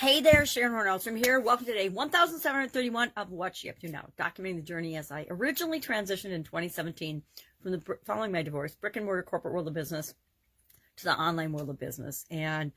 Hey there, Sharon Horne-Ellstrom here. Welcome to day 1731 of What You Up To Now, documenting the journey as I originally transitioned in 2017 from following my divorce, brick and mortar corporate world of business to the online world of business. And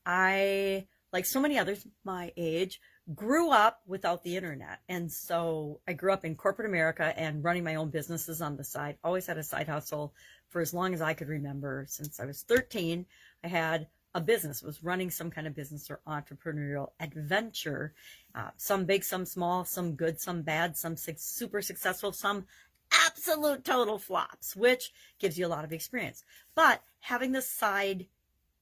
I, like so many others my age, grew up without the internet. And so I grew up in corporate America and running my own businesses on the side. Always had a side hustle for as long as I could remember. Since I was 13, I had a business, was running some kind of business or entrepreneurial adventure, some big, some small, some good, some bad, some super successful, some absolute total flops, which gives you a lot of experience. But having the side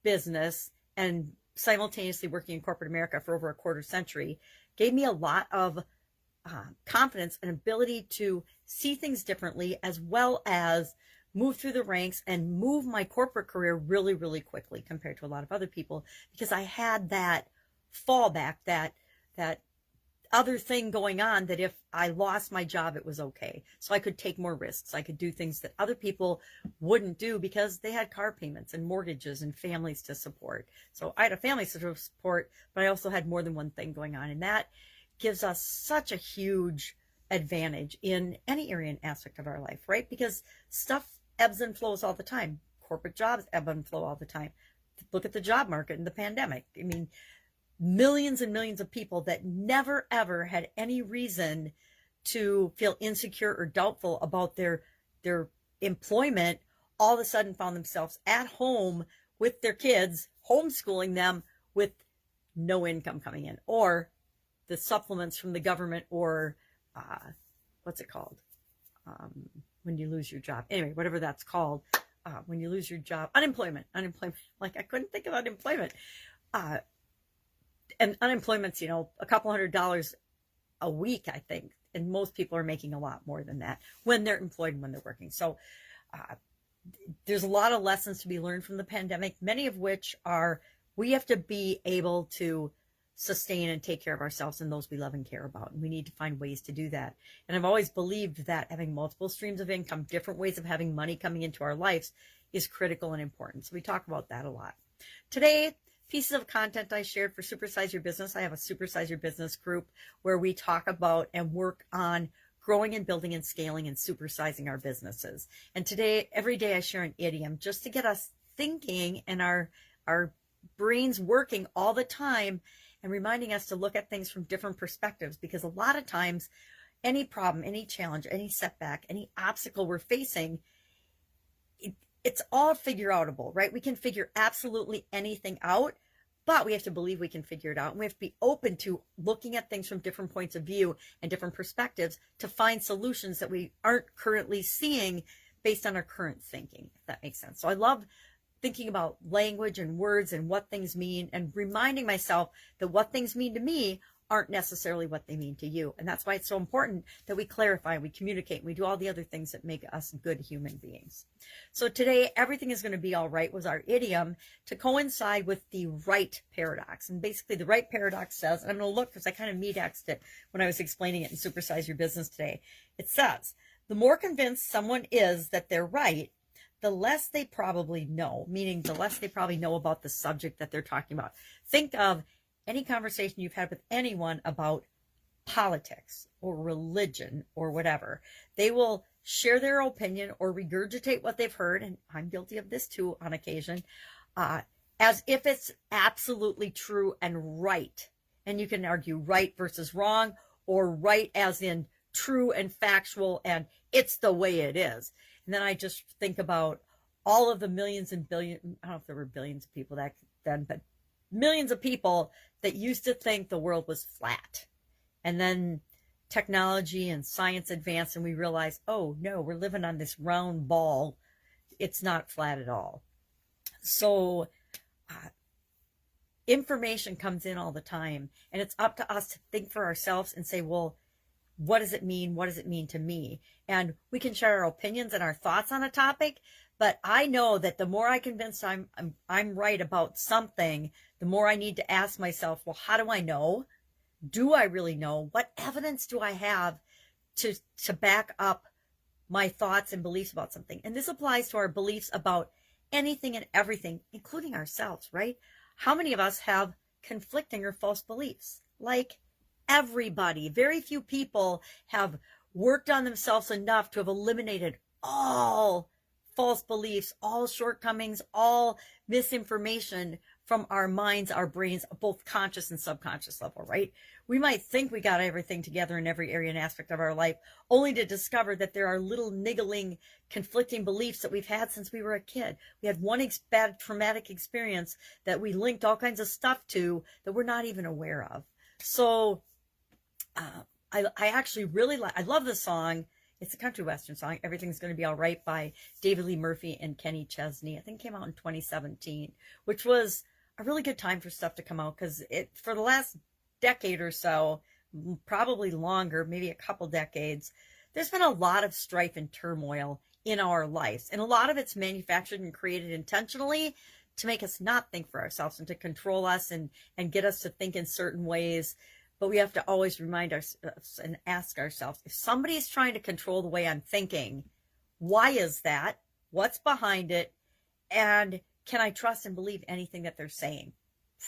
business and simultaneously working in corporate America for over a quarter century gave me a lot of confidence and ability to see things differently, as well as move through the ranks and move my corporate career really, really quickly compared to a lot of other people, because I had that fallback, that other thing going on, that if I lost my job, it was okay. So I could take more risks. I could do things that other people wouldn't do because they had car payments and mortgages and families to support. So I had a family to support, but I also had more than one thing going on. And that gives us such a huge advantage in any area and aspect of our life, right? Because stuff ebbs and flows all the time. Corporate jobs ebb and flow all the time. Look at the job market in the pandemic. I mean, millions and millions of people that never ever had any reason to feel insecure or doubtful about their employment all of a sudden found themselves at home with their kids, homeschooling them with no income coming in, or the supplements from the government, or what's it called? When you lose your job. Anyway, whatever that's called, when you lose your job, unemployment. Like, I couldn't think of unemployment. And unemployment's, a couple $100 a week, I think. And most people are making a lot more than that when they're employed and when they're working. So there's a lot of lessons to be learned from the pandemic, many of which are we have to be able to sustain and take care of ourselves and those we love and care about. And we need to find ways to do that. And I've always believed that having multiple streams of income, different ways of having money coming into our lives, is critical and important. So we talk about that a lot. Today, pieces of content I shared for Supersize Your Business. I have a Supersize Your Business group where we talk about and work on growing and building and scaling and supersizing our businesses. And today, every day I share an idiom just to get us thinking and our brains working all the time, and reminding us to look at things from different perspectives, because a lot of times any problem, any challenge, any setback, any obstacle we're facing, it's all figure outable, right? We can figure absolutely anything out, but we have to believe we can figure it out. And we have to be open to looking at things from different points of view and different perspectives to find solutions that we aren't currently seeing based on our current thinking, if that makes sense. So I love thinking about language and words and what things mean, and reminding myself that what things mean to me aren't necessarily what they mean to you. And that's why it's so important that we clarify, we communicate, and we do all the other things that make us good human beings. So today, everything is going to be all right was our idiom to coincide with the right paradox. And basically the right paradox says, and I'm going to look because I kind of meat-axed it when I was explaining it in Supersize Your Business today. It says, the more convinced someone is that they're right, the less they probably know, meaning the less they probably know about the subject that they're talking about. Think of any conversation you've had with anyone about politics or religion or whatever. They will share their opinion or regurgitate what they've heard, and I'm guilty of this too on occasion, as if it's absolutely true and right. And you can argue right versus wrong, or right as in true and factual, and it's the way it is. And then I just think about all of the millions and billions, I don't know if there were billions of people back then, but millions of people that used to think the world was flat. And then technology and science advanced, and we realized, oh no, we're living on this round ball. It's not flat at all. So information comes in all the time, and it's up to us to think for ourselves and say, well, what does it mean? What does it mean to me? And we can share our opinions and our thoughts on a topic, but I know that the more I convince I'm right about something, the more I need to ask myself, well, how do I know? Do I really know? What evidence do I have to back up my thoughts and beliefs about something? And this applies to our beliefs about anything and everything, including ourselves, right? How many of us have conflicting or false beliefs. Like everybody, very few people have worked on themselves enough to have eliminated all false beliefs, all shortcomings, all misinformation from our minds, our brains, both conscious and subconscious level, right? We might think we got everything together in every area and aspect of our life, only to discover that there are little niggling, conflicting beliefs that we've had since we were a kid. We had one bad traumatic experience that we linked all kinds of stuff to that we're not even aware of. So I actually really I love the song. It's a country western song, Everything's Gonna Be All Right, by David Lee Murphy and Kenny Chesney. I think it came out in 2017, which was a really good time for stuff to come out, because for the last decade or so, probably longer, maybe a couple decades, there's been a lot of strife and turmoil in our lives. And a lot of it's manufactured and created intentionally to make us not think for ourselves and to control us and get us to think in certain ways. But we have to always remind ourselves and ask ourselves, if somebody is trying to control the way I'm thinking, why is that? What's behind it? And can I trust and believe anything that they're saying?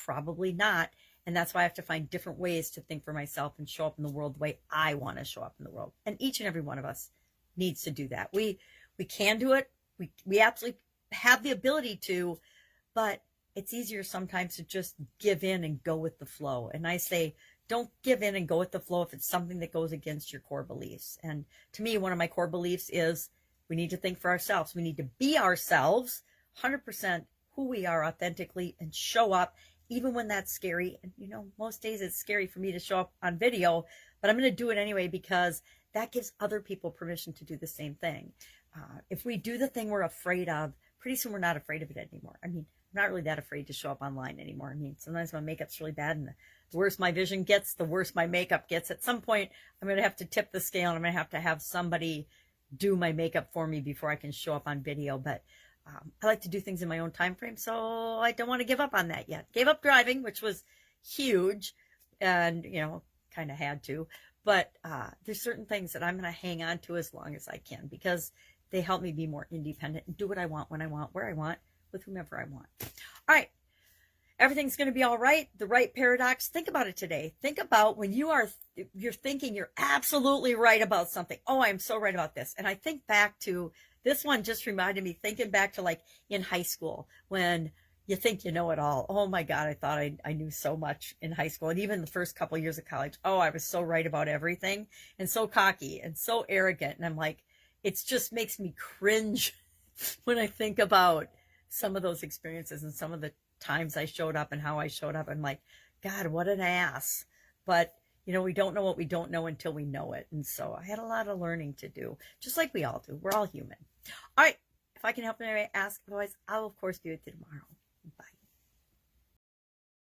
Probably not. And that's why I have to find different ways to think for myself and show up in the world the way I want to show up in the world. And each and every one of us needs to do that. We can do it. We absolutely have the ability to, but it's easier sometimes to just give in and go with the flow. And I say, don't give in and go with the flow if it's something that goes against your core beliefs. And to me, one of my core beliefs is we need to think for ourselves. We need to be ourselves, 100% who we are authentically, and show up even when that's scary. And, most days it's scary for me to show up on video, but I'm going to do it anyway, because that gives other people permission to do the same thing. If we do the thing we're afraid of, pretty soon we're not afraid of it anymore. I mean, I'm not really that afraid to show up online anymore. I mean, sometimes my makeup's really bad, and the worse my vision gets, the worse my makeup gets. At some point, I'm going to have to tip the scale, and I'm going to have somebody do my makeup for me before I can show up on video. But I like to do things in my own time frame, so I don't want to give up on that yet. Gave up driving, which was huge, and, kind of had to. But there's certain things that I'm going to hang on to as long as I can, because they help me be more independent and do what I want, when I want, where I want, with whomever I want. All right. Everything's going to be all right. The right paradox. Think about it today. Think about when you're thinking you're absolutely right about something. Oh, I'm so right about this. And I think back to this one, just reminded me, thinking back to like in high school, when you think you know it all. Oh my God, I thought I knew so much in high school. And even the first couple of years of college. Oh, I was so right about everything, and so cocky and so arrogant. And I'm like, it just makes me cringe when I think about some of those experiences and some of the times I showed up and how I showed up. I'm like, God, what an ass. But, we don't know what we don't know until we know it. And so I had a lot of learning to do, just like we all do. We're all human. All right. If I can help in any way, ask. Otherwise, I'll, of course, be with you tomorrow.